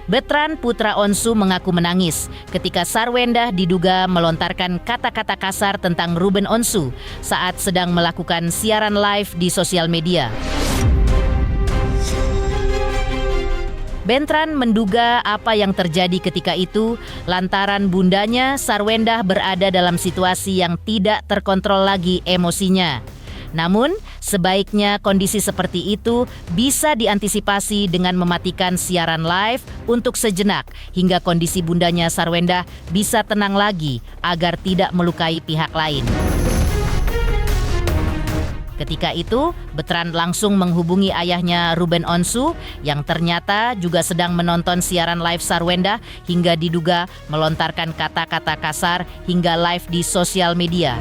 Betran putra Onsu mengaku menangis ketika Sarwendah diduga melontarkan kata-kata kasar tentang Ruben Onsu saat sedang melakukan siaran live di sosial media. Betran menduga apa yang terjadi ketika itu lantaran bundanya Sarwendah berada dalam situasi yang tidak terkontrol lagi emosinya. Namun, sebaiknya kondisi seperti itu bisa diantisipasi dengan mematikan siaran live untuk sejenak hingga kondisi bundanya Sarwendah bisa tenang lagi agar tidak melukai pihak lain. Ketika itu, Betran langsung menghubungi ayahnya Ruben Onsu yang ternyata juga sedang menonton siaran live Sarwendah hingga diduga melontarkan kata-kata kasar hingga live di sosial media.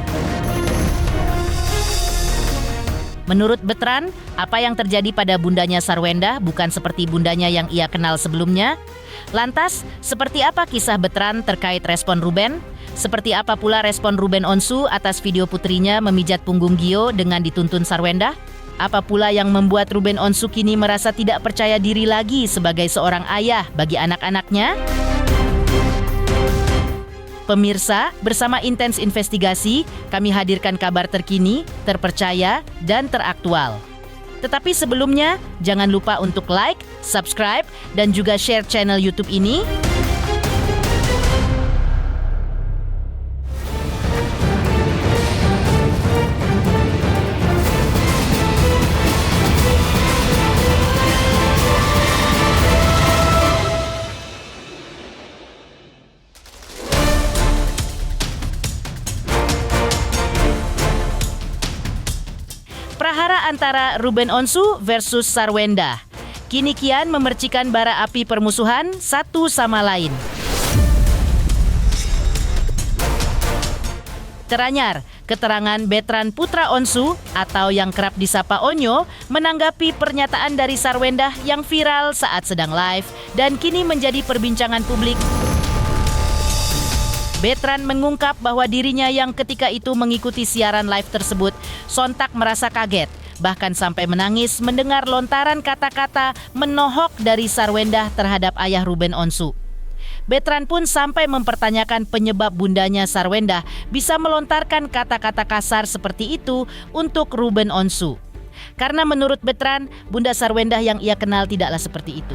Menurut Betran, apa yang terjadi pada bundanya Sarwendah bukan seperti bundanya yang ia kenal sebelumnya. Lantas, seperti apa kisah Betran terkait respon Ruben? Seperti apa pula respon Ruben Onsu atas video putrinya memijat punggung Gio dengan dituntun Sarwendah? Apa pula yang membuat Ruben Onsu kini merasa tidak percaya diri lagi sebagai seorang ayah bagi anak-anaknya? Pemirsa, bersama Intens Investigasi, kami hadirkan kabar terkini, terpercaya, dan teraktual. Tetapi sebelumnya, jangan lupa untuk like, subscribe, dan juga share channel YouTube ini. Prahara antara Ruben Onsu versus Sarwendah kini kian memercikan bara api permusuhan satu sama lain. Teranyar, keterangan Betran putra Onsu atau yang kerap disapa Onyo menanggapi pernyataan dari Sarwendah yang viral saat sedang live dan kini menjadi perbincangan publik. Betran mengungkap bahwa dirinya yang ketika itu mengikuti siaran live tersebut sontak merasa kaget, bahkan sampai menangis mendengar lontaran kata-kata menohok dari Sarwendah terhadap ayah Ruben Onsu. Betran pun sampai mempertanyakan penyebab bundanya Sarwendah bisa melontarkan kata-kata kasar seperti itu untuk Ruben Onsu. Karena menurut Betran, bunda Sarwendah yang ia kenal tidaklah seperti itu.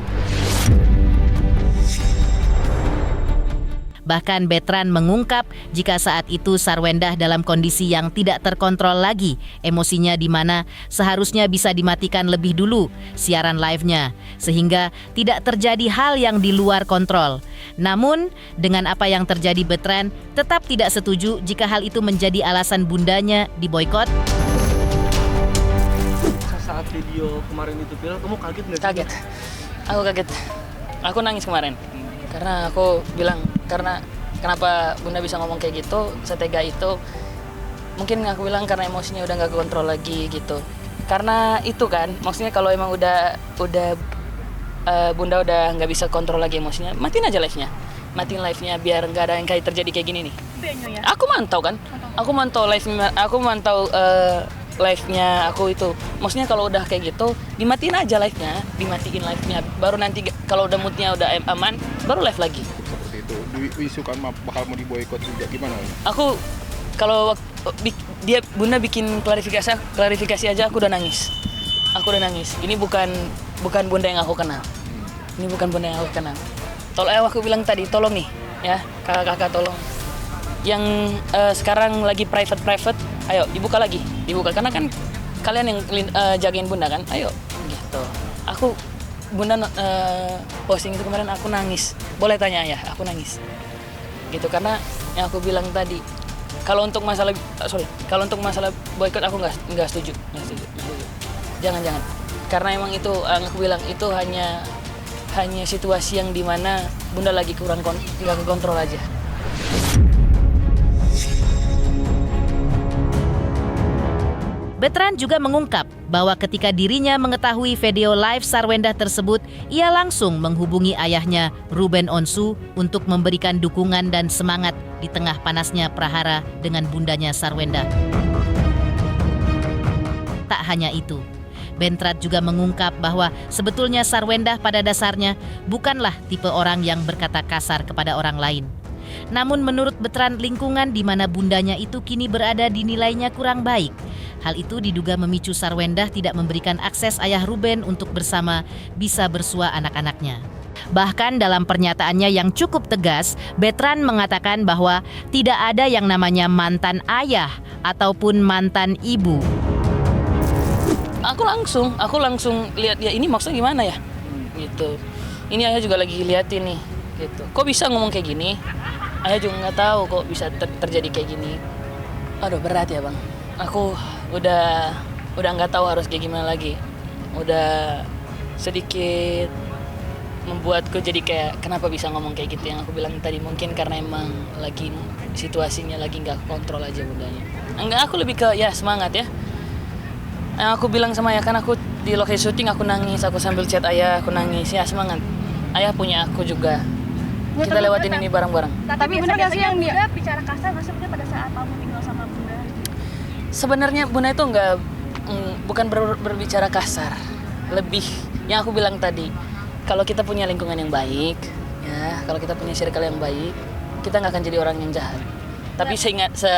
Bahkan Betran mengungkap jika saat itu Sarwendah dalam kondisi yang tidak terkontrol lagi emosinya, di mana seharusnya bisa dimatikan lebih dulu siaran live-nya sehingga tidak terjadi hal yang di luar kontrol. Namun dengan apa yang terjadi, Betran tetap tidak setuju jika hal itu menjadi alasan bundanya diboikot. Saat video kemarin itu viral, kamu kaget nggak? Kaget, aku kaget, aku nangis kemarin. Karena aku bilang, kenapa bunda bisa ngomong kayak gitu, setega itu. Mungkin aku bilang karena emosinya udah gak kontrol lagi gitu. Karena itu kan, maksudnya kalau emang udah bunda udah gak bisa kontrol lagi emosinya, matiin aja live-nya. Matiin live-nya biar gak ada yang kayak terjadi kayak gini nih. Aku mantau kan, aku mantau live-nya aku itu. Maksudnya kalau udah kayak gitu, dimatiin aja live-nya, baru nanti kalau udah moodnya udah aman, baru live lagi. Seperti itu. Isu kan bakal mau diboikot juga, gimana? Aku kalau bunda bikin klarifikasi aja, aku udah nangis. Ini bukan bunda yang aku kenal. Ini bukan bunda yang aku kenal. Aku bilang tadi, tolong nih, ya kakak tolong. Yang sekarang lagi private, ayo dibuka karena kan kalian yang jagain bunda kan, ayo gitu. Bunda posting itu kemarin, aku nangis. Boleh tanya ya, aku nangis gitu karena yang aku bilang tadi, kalau untuk masalah boykot aku nggak setuju. Jangan karena emang itu aku bilang itu hanya situasi yang dimana bunda lagi nggak kontrol aja. Betran juga mengungkap bahwa ketika dirinya mengetahui video live Sarwendah tersebut, ia langsung menghubungi ayahnya Ruben Onsu untuk memberikan dukungan dan semangat di tengah panasnya prahara dengan bundanya Sarwendah. Tak hanya itu, Bentrat juga mengungkap bahwa sebetulnya Sarwendah pada dasarnya bukanlah tipe orang yang berkata kasar kepada orang lain. Namun menurut Betran, lingkungan di mana bundanya itu kini berada dinilainya kurang baik. Hal itu diduga memicu Sarwendah tidak memberikan akses ayah Ruben untuk bersama bisa bersua anak-anaknya. Bahkan dalam pernyataannya yang cukup tegas, Betran mengatakan bahwa tidak ada yang namanya mantan ayah ataupun mantan ibu. Aku langsung lihat ya, ini maksudnya gimana ya? Gitu. Ini ayah juga lagi liatin nih, gitu. Kok bisa ngomong kayak gini? Ayah juga nggak tahu kok bisa terjadi kayak gini. Aduh, berat ya bang. Aku udah nggak tahu harus kayak gimana lagi. Udah sedikit membuatku jadi kayak kenapa bisa ngomong kayak gitu yang aku bilang tadi, mungkin karena emang lagi situasinya lagi nggak kontrol aja bundanya. Enggak, aku lebih ke ya semangat ya. Aku bilang sama ayah, kan aku di lokasi syuting aku nangis, aku sambil chat ayah, aku nangis, ya semangat. Ayah punya aku juga. Kita lewatin ini bareng-bareng. Tapi benar nggak sih yang dia bicara kasar nggak sih pada saat kamu tinggal sama bunda? Sebenarnya bunda itu bukan berbicara kasar, lebih yang aku bilang tadi. Kalau kita punya lingkungan yang baik, ya, kalau kita punya circle yang baik, kita nggak akan jadi orang yang jahat. Tapi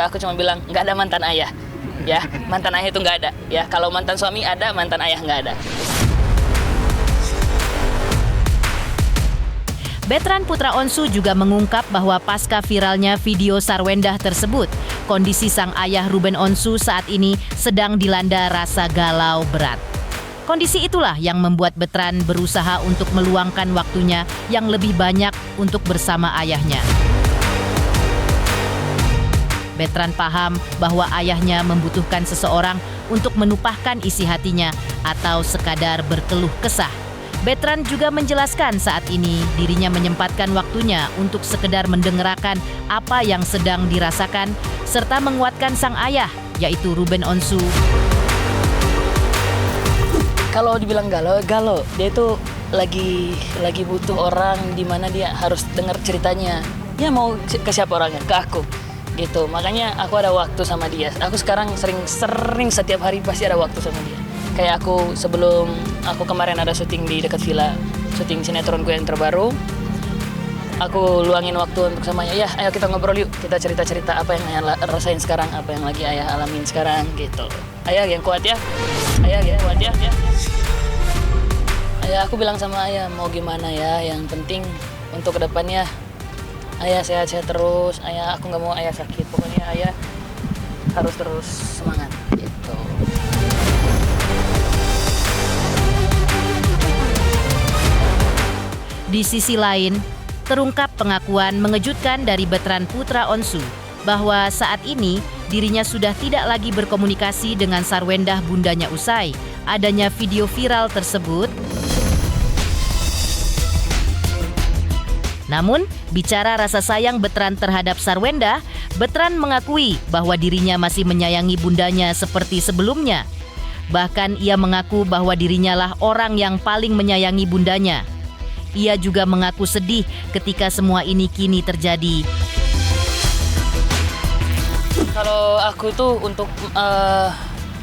aku cuma bilang nggak ada mantan ayah, ya, mantan ayah itu nggak ada, ya. Kalau mantan suami ada, mantan ayah nggak ada. Betran Putra Onsu juga mengungkap bahwa pasca viralnya video Sarwendah tersebut, kondisi sang ayah Ruben Onsu saat ini sedang dilanda rasa galau berat. Kondisi itulah yang membuat Betran berusaha untuk meluangkan waktunya yang lebih banyak untuk bersama ayahnya. Betran paham bahwa ayahnya membutuhkan seseorang untuk menumpahkan isi hatinya atau sekadar berkeluh kesah. Betran juga menjelaskan saat ini dirinya menyempatkan waktunya untuk sekedar mendengarkan apa yang sedang dirasakan serta menguatkan sang ayah, yaitu Ruben Onsu. Kalau dibilang galau, dia itu lagi butuh orang di mana dia harus dengar ceritanya. Dia mau ke siapa orangnya? Ke aku. Gitu. Makanya aku ada waktu sama dia. Aku sekarang sering setiap hari pasti ada waktu sama dia. Kayak aku sebelum aku kemarin ada syuting di dekat villa, syuting sinetronku yang terbaru. Aku luangin waktu untuk sama ayah. Ayo kita ngobrol yuk, kita cerita-cerita apa yang ayah rasain sekarang, apa yang lagi ayah alamin sekarang gitu. Ayah yang kuat ya. Ayah yang kuat ya. Ayah, aku bilang sama ayah mau gimana ya, yang penting untuk kedepannya ayah sehat-sehat terus. Ayah, aku nggak mau ayah sakit. Pokoknya ayah harus terus semangat gitu. Di sisi lain, terungkap pengakuan mengejutkan dari Betran Putra Onsu bahwa saat ini dirinya sudah tidak lagi berkomunikasi dengan Sarwendah bundanya usai adanya video viral tersebut. Namun, bicara rasa sayang Betran terhadap Sarwendah, Betran mengakui bahwa dirinya masih menyayangi bundanya seperti sebelumnya. Bahkan ia mengaku bahwa dirinya lah orang yang paling menyayangi bundanya. Ia juga mengaku sedih ketika semua ini kini terjadi. Kalau aku tuh untuk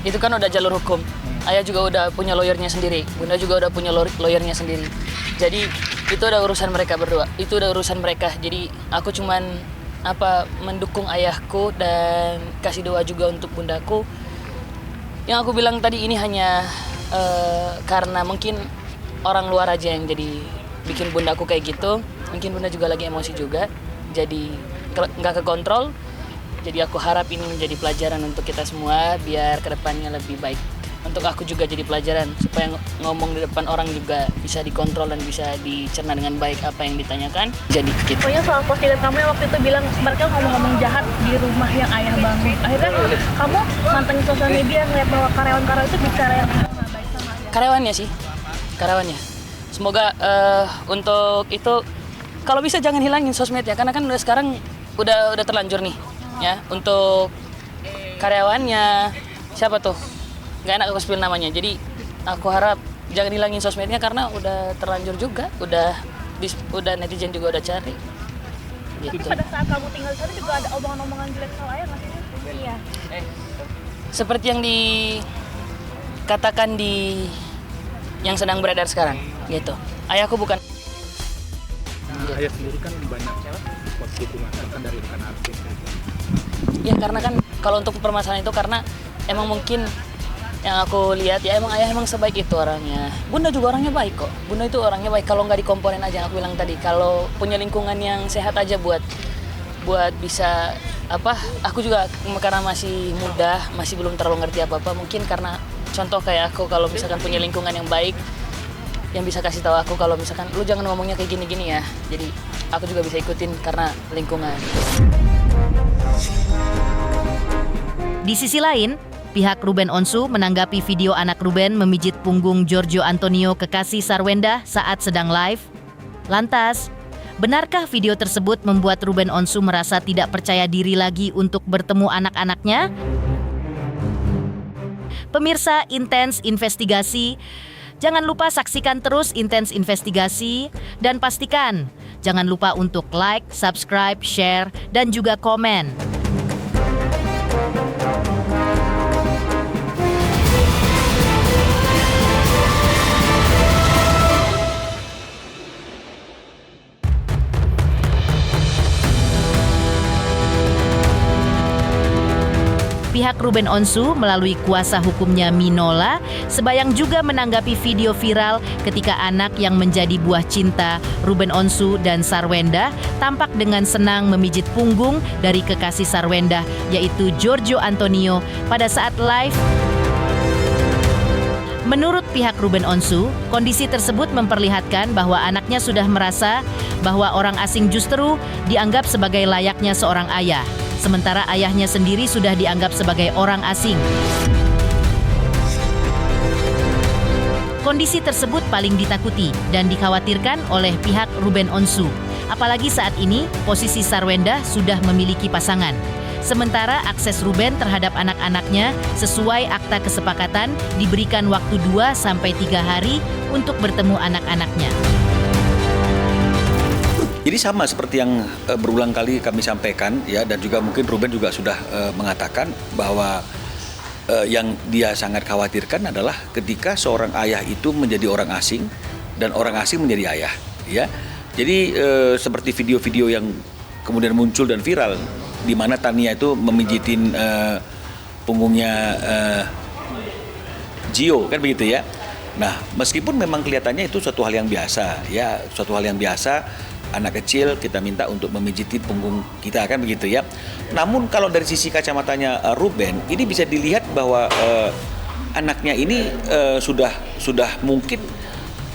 itu kan udah jalur hukum. Ayah juga udah punya lawyernya sendiri. Bunda juga udah punya lawyernya sendiri. Jadi itu udah urusan mereka berdua. Itu udah urusan mereka. Jadi aku cuman mendukung ayahku dan kasih doa juga untuk bundaku. Yang aku bilang tadi ini hanya karena mungkin orang luar aja yang jadi bikin bundaku kayak gitu. Mungkin bunda juga lagi emosi juga. Jadi nggak kekontrol. Jadi aku harap ini menjadi pelajaran untuk kita semua biar kedepannya lebih baik. Untuk aku juga jadi pelajaran supaya ngomong di depan orang juga bisa dikontrol dan bisa dicerna dengan baik apa yang ditanyakan. Jadi gitu. Pokoknya soal postingan kamu yang waktu itu bilang mereka ngomong-ngomong jahat di rumah yang ayah bangun. Akhirnya kamu mantengin sosial media ngeliat bahwa karyawan-karyawan itu bicara yang nggak baik sama ayah. Karyawannya sih, karyawannya. Semoga untuk itu kalau bisa jangan hilangin sosmednya karena kan udah sekarang udah terlanjur nih ya. Untuk karyawannya siapa tuh? Gak enak aku spill namanya. Jadi aku harap jangan hilangin sosmednya karena udah terlanjur juga, udah netizen juga udah cari. Gitu. Tapi pada saat kamu tinggal di sana juga ada omongan-omongan jelek soal ayah nggak sih? Iya. Seperti yang katakan di yang sedang beredar sekarang gitu. Ayahku bukan. Ayah sendiri kan banyak dukungan bahkan dari rekan artis. Ya karena kan kalau untuk permasalahan itu karena emang mungkin yang aku lihat ya emang ayah emang sebaik itu orangnya. Bunda juga orangnya baik kok. Bunda itu orangnya baik kalau nggak dikomponen aja yang aku bilang tadi. Kalau punya lingkungan yang sehat aja buat bisa apa? Aku juga karena masih muda, masih belum terlalu ngerti apa-apa. Mungkin karena contoh kayak aku kalau misalkan punya lingkungan yang baik yang bisa kasih tahu aku kalau misalkan lu jangan ngomongnya kayak gini-gini ya. Jadi aku juga bisa ikutin karena lingkungan. Di sisi lain, pihak Ruben Onsu menanggapi video anak Ruben memijit punggung Giorgio Antonio kekasih Sarwenda saat sedang live. Lantas, benarkah video tersebut membuat Ruben Onsu merasa tidak percaya diri lagi untuk bertemu anak-anaknya? Pemirsa Intens Investigasi, jangan lupa saksikan terus Intens Investigasi dan pastikan jangan lupa untuk like, subscribe, share, dan juga komen. Pihak Ruben Onsu melalui kuasa hukumnya Minola Sebayang juga menanggapi video viral ketika anak yang menjadi buah cinta Ruben Onsu dan Sarwenda tampak dengan senang memijit punggung dari kekasih Sarwenda yaitu Giorgio Antonio pada saat live. Menurut pihak Ruben Onsu, kondisi tersebut memperlihatkan bahwa anaknya sudah merasa bahwa orang asing justru dianggap sebagai layaknya seorang ayah. Sementara ayahnya sendiri sudah dianggap sebagai orang asing. Kondisi tersebut paling ditakuti dan dikhawatirkan oleh pihak Ruben Onsu. Apalagi saat ini posisi Sarwenda sudah memiliki pasangan. Sementara akses Ruben terhadap anak-anaknya sesuai akta kesepakatan diberikan waktu 2-3 hari untuk bertemu anak-anaknya. Jadi sama seperti yang berulang kali kami sampaikan ya, dan juga mungkin Ruben juga sudah mengatakan bahwa yang dia sangat khawatirkan adalah ketika seorang ayah itu menjadi orang asing dan orang asing menjadi ayah ya. Jadi seperti video-video yang kemudian muncul dan viral di mana Tania itu memijitin punggungnya Gio kan begitu ya. Nah, meskipun memang kelihatannya itu suatu hal yang biasa ya, suatu hal yang biasa. Anak kecil kita minta untuk memijiti punggung kita kan begitu ya. Namun kalau dari sisi kacamatanya Ruben, ini bisa dilihat bahwa anaknya ini sudah mungkin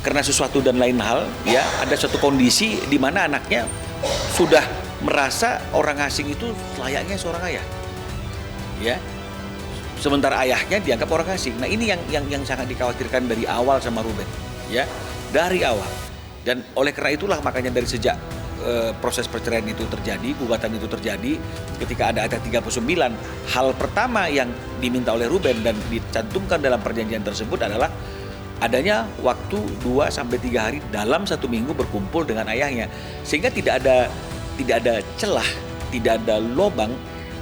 karena sesuatu dan lain hal ya, ada suatu kondisi di mana anaknya sudah merasa orang asing itu layaknya seorang ayah. Ya. Sementara ayahnya dianggap orang asing. Nah, ini yang sangat dikhawatirkan dari awal sama Ruben ya. Dari awal. Dan oleh karena itulah makanya dari sejak proses perceraian itu terjadi, gugatan itu terjadi, ketika ada ayat 39, hal pertama yang diminta oleh Ruben dan dicantumkan dalam perjanjian tersebut adalah adanya waktu 2-3 hari dalam 1 minggu berkumpul dengan ayahnya. Sehingga tidak ada celah, tidak ada lubang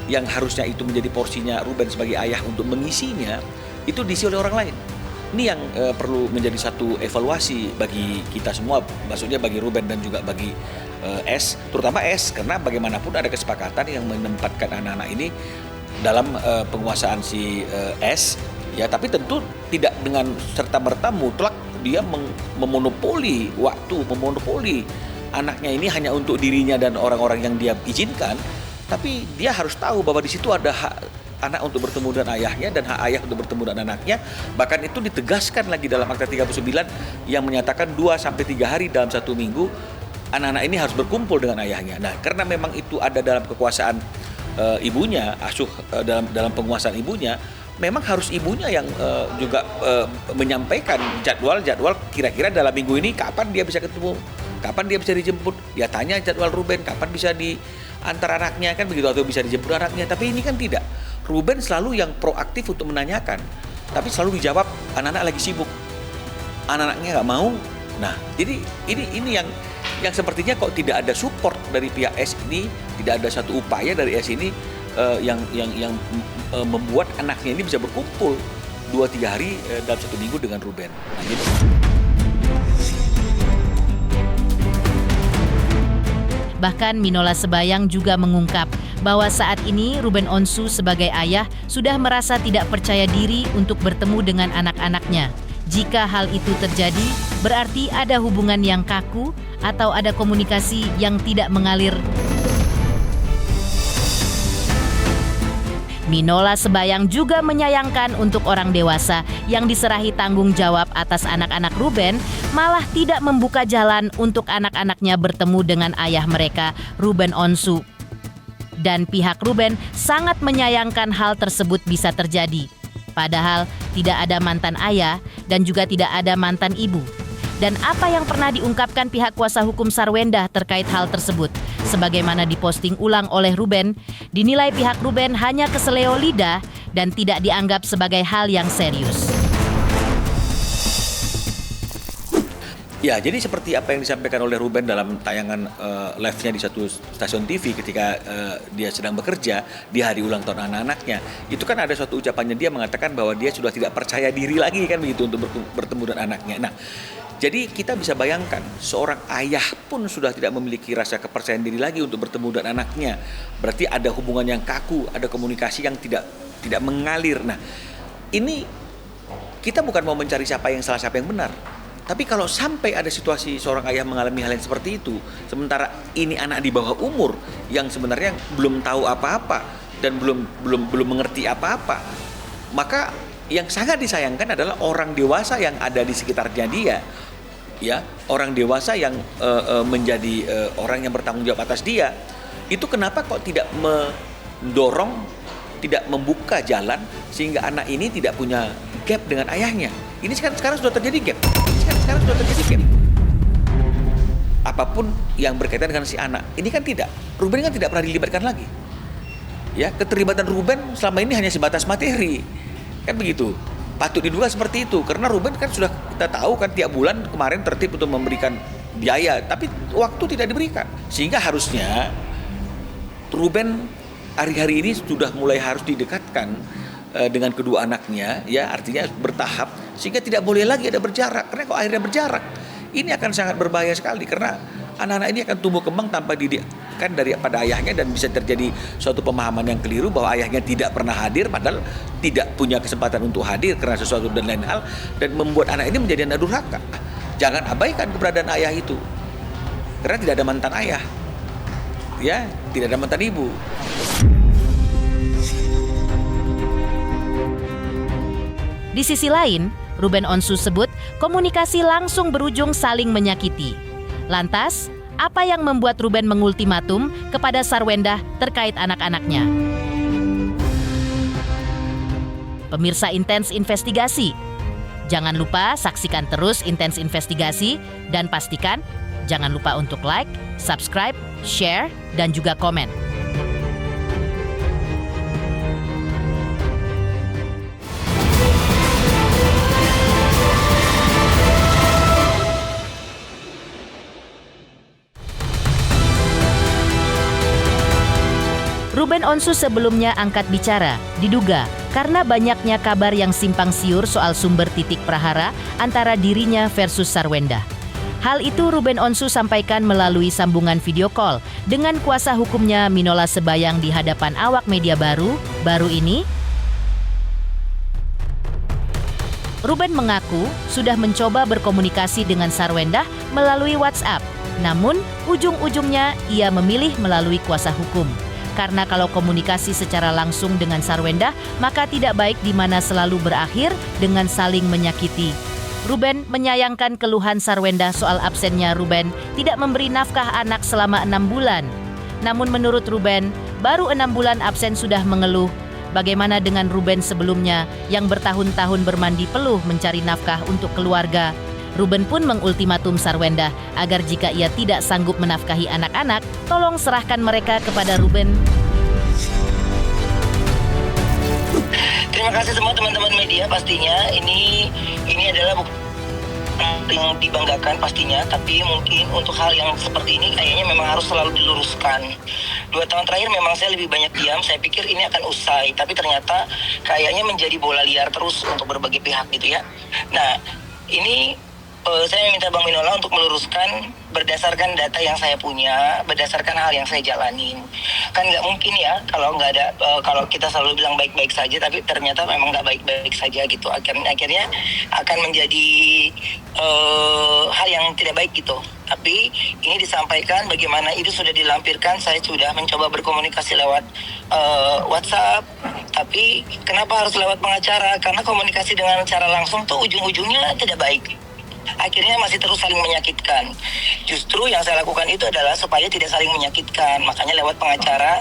yang harusnya itu menjadi porsinya Ruben sebagai ayah untuk mengisinya, itu diisi oleh orang lain. Ini yang perlu menjadi satu evaluasi bagi kita semua, maksudnya bagi Ruben dan juga bagi S, terutama S, karena bagaimanapun ada kesepakatan yang menempatkan anak-anak ini dalam penguasaan si S, ya, tapi tentu tidak dengan serta-merta mutlak dia memonopoli waktu, memonopoli anaknya ini hanya untuk dirinya dan orang-orang yang dia izinkan, tapi dia harus tahu bahwa di situ ada hak anak untuk bertemu dengan ayahnya dan hak ayah untuk bertemu dengan anaknya. Bahkan itu ditegaskan lagi dalam akta 39 yang menyatakan 2-3 hari dalam 1 minggu anak-anak ini harus berkumpul dengan ayahnya. Nah, karena memang itu ada dalam kekuasaan ibunya, asuh dalam penguasaan ibunya, memang harus ibunya yang juga menyampaikan jadwal kira-kira dalam minggu ini kapan dia bisa ketemu, kapan dia bisa dijemput. Dia tanya jadwal Ruben kapan bisa diantar anaknya kan begitu, atau bisa dijemput anaknya. Tapi ini kan tidak. Ruben selalu yang proaktif untuk menanyakan, tapi selalu dijawab anak-anak lagi sibuk, anak-anaknya nggak mau. Nah, jadi ini yang sepertinya kok tidak ada support dari pihak S ini, tidak ada satu upaya dari S ini yang membuat anaknya ini bisa berkumpul 2-3 hari dalam 1 minggu dengan Ruben. Nah, gitu. Bahkan Minola Sebayang juga mengungkap bahwa saat ini Ruben Onsu sebagai ayah sudah merasa tidak percaya diri untuk bertemu dengan anak-anaknya. Jika hal itu terjadi, berarti ada hubungan yang kaku atau ada komunikasi yang tidak mengalir. Minola Sebayang juga menyayangkan untuk orang dewasa yang diserahi tanggung jawab atas anak-anak Ruben malah tidak membuka jalan untuk anak-anaknya bertemu dengan ayah mereka, Ruben Onsu. Dan pihak Ruben sangat menyayangkan hal tersebut bisa terjadi. Padahal tidak ada mantan ayah dan juga tidak ada mantan ibu. Dan apa yang pernah diungkapkan pihak kuasa hukum Sarwendah terkait hal tersebut, sebagaimana diposting ulang oleh Ruben, dinilai pihak Ruben hanya keseleo lidah dan tidak dianggap sebagai hal yang serius. Ya, jadi seperti apa yang disampaikan oleh Ruben dalam tayangan live-nya di satu stasiun TV ketika dia sedang bekerja di hari ulang tahun anak-anaknya. Itu kan ada suatu ucapannya, dia mengatakan bahwa dia sudah tidak percaya diri lagi kan begitu untuk bertemu dengan anaknya. Nah, jadi kita bisa bayangkan seorang ayah pun sudah tidak memiliki rasa kepercayaan diri lagi untuk bertemu dengan anaknya. Berarti ada hubungan yang kaku, ada komunikasi yang tidak mengalir. Nah, ini kita bukan mau mencari siapa yang salah, siapa yang benar. Tapi kalau sampai ada situasi seorang ayah mengalami hal yang seperti itu, sementara ini anak di bawah umur yang sebenarnya belum tahu apa-apa dan belum mengerti apa-apa, maka yang sangat disayangkan adalah orang dewasa yang ada di sekitarnya dia, ya, orang dewasa yang menjadi orang yang bertanggung jawab atas dia. Itu kenapa kok tidak mendorong, tidak membuka jalan sehingga anak ini tidak punya gap dengan ayahnya. Ini sekarang sudah terjadi gap. Sekarang sudah terjadi gap. Apapun yang berkaitan dengan si anak, ini kan tidak. Ruben kan tidak pernah dilibatkan lagi. Ya, keterlibatan Ruben selama ini hanya sebatas materi. Kan begitu. Patut diduga seperti itu karena Ruben kan sudah kita tahu kan tiap bulan kemarin tertib untuk memberikan biaya, tapi waktu tidak diberikan. Sehingga harusnya Ruben hari-hari ini sudah mulai harus didekatkan dengan kedua anaknya, ya, artinya bertahap sehingga tidak boleh lagi ada berjarak. Karena kalau akhirnya berjarak, ini akan sangat berbahaya sekali karena anak-anak ini akan tumbuh kembang tanpa didikan daripada ayahnya dan bisa terjadi suatu pemahaman yang keliru bahwa ayahnya tidak pernah hadir padahal tidak punya kesempatan untuk hadir karena sesuatu dan lain hal, dan membuat anak ini menjadi anak durhaka. Jangan abaikan keberadaan ayah itu karena tidak ada mantan ayah, ya, tidak ada mantan ibu. Di sisi lain, Ruben Onsu sebut komunikasi langsung berujung saling menyakiti. Lantas, apa yang membuat Ruben mengultimatum kepada Sarwendah terkait anak-anaknya? Pemirsa Intens Investigasi, jangan lupa saksikan terus Intens Investigasi dan pastikan jangan lupa untuk like, subscribe, share, dan juga komen. Ruben Onsu sebelumnya angkat bicara, diduga karena banyaknya kabar yang simpang siur soal sumber titik prahara antara dirinya versus Sarwendah. Hal itu Ruben Onsu sampaikan melalui sambungan video call dengan kuasa hukumnya Minola Sebayang di hadapan awak media baru ini. Ruben mengaku sudah mencoba berkomunikasi dengan Sarwendah melalui WhatsApp, namun ujung-ujungnya ia memilih melalui kuasa hukum. Karena kalau komunikasi secara langsung dengan Sarwendah, maka tidak baik di mana selalu berakhir dengan saling menyakiti. Ruben menyayangkan keluhan Sarwendah soal absennya Ruben tidak memberi nafkah anak selama 6 bulan. Namun menurut Ruben, baru 6 bulan absen sudah mengeluh. Bagaimana dengan Ruben sebelumnya yang bertahun-tahun bermandi peluh mencari nafkah untuk keluarga? Ruben pun mengultimatum Sarwendah agar jika ia tidak sanggup menafkahi anak-anak, tolong serahkan mereka kepada Ruben. Terima kasih semua teman-teman media, pastinya ini adalah yang dibanggakan pastinya, tapi mungkin untuk hal yang seperti ini kayaknya memang harus selalu diluruskan. 2 tahun terakhir memang saya lebih banyak diam, saya pikir ini akan usai, tapi ternyata kayaknya menjadi bola liar terus untuk berbagai pihak gitu ya. Nah, ini saya minta Bang Minola untuk meluruskan berdasarkan data yang saya punya, berdasarkan hal yang saya jalanin. Kan nggak mungkin ya kalau nggak ada, kalau kita selalu bilang baik-baik saja, tapi ternyata memang nggak baik-baik saja gitu. Akhirnya akan menjadi hal yang tidak baik gitu. Tapi ini disampaikan bagaimana itu sudah dilampirkan, saya sudah mencoba berkomunikasi lewat WhatsApp. Tapi kenapa harus lewat pengacara? Karena komunikasi dengan cara langsung tuh ujung-ujungnya tidak baik. Akhirnya masih terus saling menyakitkan. Justru yang saya lakukan itu adalah supaya tidak saling menyakitkan. Makanya lewat pengacara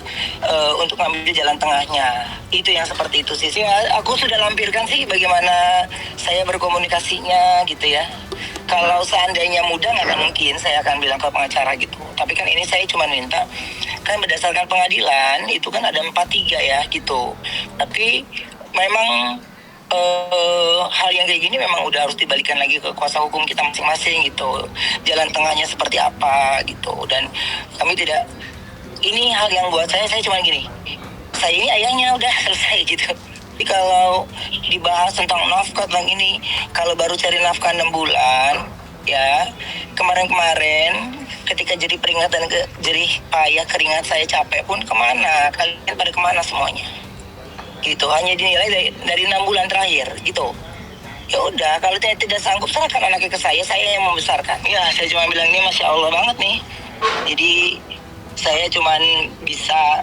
untuk mengambil jalan tengahnya. Itu yang seperti itu sih. Aku sudah lampirkan sih bagaimana saya berkomunikasinya gitu ya. Kalau seandainya mudah nggak akan mungkin saya akan bilang ke pengacara gitu. Tapi kan ini saya cuma minta, kan berdasarkan pengadilan itu kan ada 4-3 ya gitu. Tapi memang hal yang kayak gini memang udah harus dibalikan lagi ke kuasa hukum kita masing-masing gitu. Jalan tengahnya seperti apa gitu. Dan kami tidak, ini hal yang buat saya cuma gini, saya ini ayahnya udah selesai gitu. Jadi kalau dibahas tentang nafkah tentang ini, kalau baru cari nafkah 6 bulan ya, kemarin-kemarin ketika jadi peringatan ke jerih payah keringat saya capek pun kemana, kalian pada kemana semuanya gitu, hanya dinilai dari 6 bulan terakhir gitu. Ya udah, kalau saya tidak sanggup serahkan anaknya ke saya yang membesarkan. Ya saya cuma bilang ini Masya Allah banget nih. Jadi saya cuma bisa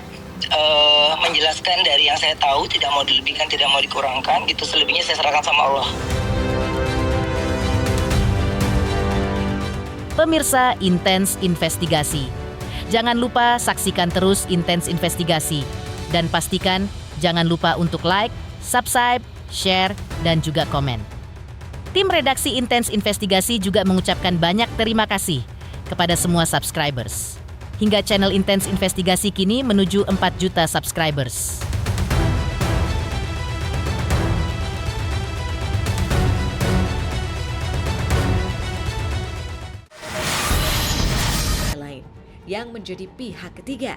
menjelaskan dari yang saya tahu, tidak mau dilebihkan, tidak mau dikurangkan gitu. Selebihnya saya serahkan sama Allah. Pemirsa Intens Investigasi, jangan lupa saksikan terus Intens Investigasi dan pastikan jangan lupa untuk like, subscribe, share, dan juga komen. Tim redaksi Intens Investigasi juga mengucapkan banyak terima kasih kepada semua subscribers. Hingga channel Intens Investigasi kini menuju 4 juta subscribers. Lain yang menjadi pihak ketiga.